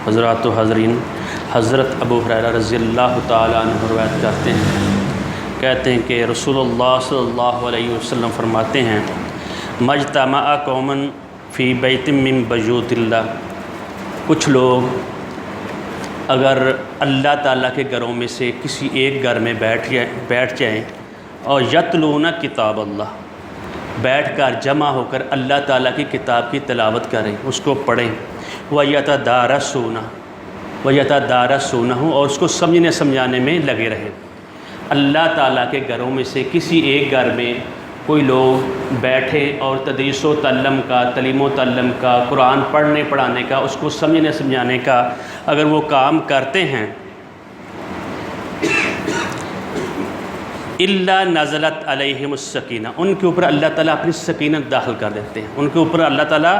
حضرات و حضرین، حضرت ابو ہریرہ رضی اللہ تعالیٰ عنہ روایت کرتے ہیں، کہتے ہیں کہ رسول اللہ صلی اللہ علیہ وسلم فرماتے ہیں مجتمع قوم فی بیت من بیوت اللہ، کچھ لوگ اگر اللہ تعالیٰ کے گھروں میں سے کسی ایک گھر میں بیٹھ جائیں اور یتلون کتاب اللہ، بیٹھ کر جمع ہو کر اللہ تعالیٰ کی کتاب کی تلاوت کریں، اس کو پڑھیں، وَيَتَدَارَسُونَهُ اور اس کو سمجھنے سمجھانے میں لگے رہیں۔ اللہ تعالیٰ کے گھروں میں سے کسی ایک گھر میں کوئی لوگ بیٹھے اور تدریس و تعلم کا، تعلیم و تعلم کا، قرآن پڑھنے پڑھانے کا، اس کو سمجھنے سمجھانے کا اگر وہ کام کرتے ہیں، الا نزلت علیہم السکینہ، ان کے اوپر اللہ تعالیٰ اپنی سکینت داخل کر دیتے ہیں، ان کے اوپر اللہ تعالیٰ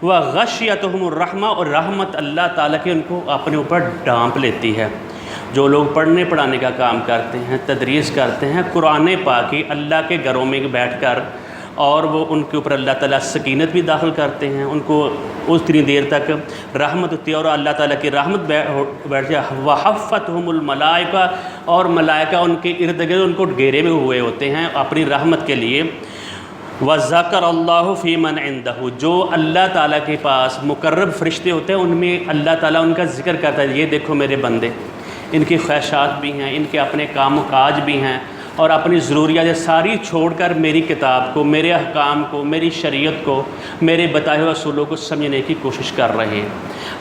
وغشیتہم الرحمہ، اور رحمت اللہ تعالیٰ کی ان کو اپنے اوپر ڈھانپ لیتی ہے۔ جو لوگ پڑھنے پڑھانے کا کام کرتے ہیں، تدریس کرتے ہیں قرآن پاک کی اللہ کے گھروں میں بیٹھ کر، اور وہ ان کے اوپر اللہ تعالیٰ سکینت بھی داخل کرتے ہیں، ان کو اتنی دیر تک رحمت ہوتی ہے اور اللہ تعالیٰ کی رحمت بیٹھ جائے۔ وحفتہم الملائکہ، اور ملائکہ ان کے ارد گرد ان کو گھیرے میں ہوئے ہوتے ہیں اپنی رحمت کے لیے۔ وذکر اللہ فی من عندہ، جو اللہ تعالیٰ کے پاس مقرب فرشتے ہوتے ہیں ان میں اللہ تعالیٰ ان کا ذکر کرتا ہے، یہ دیکھو میرے بندے، ان کی خواہشات بھی ہیں، ان کے اپنے کام و کاج بھی ہیں، اور اپنی ضروریات ساری چھوڑ کر میری کتاب کو، میرے احکام کو، میری شریعت کو، میرے بتائے ہوئے اصولوں کو سمجھنے کی کوشش کر رہے ہیں۔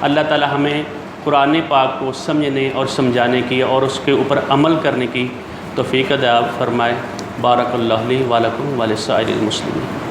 اللہ تعالیٰ ہمیں قرآن پاک کو سمجھنے اور سمجھانے کی اور اس کے اوپر عمل کرنے کی توفیق عطا فرمائے۔ بارک اللہ لی ولکم ولسائر المسلمین۔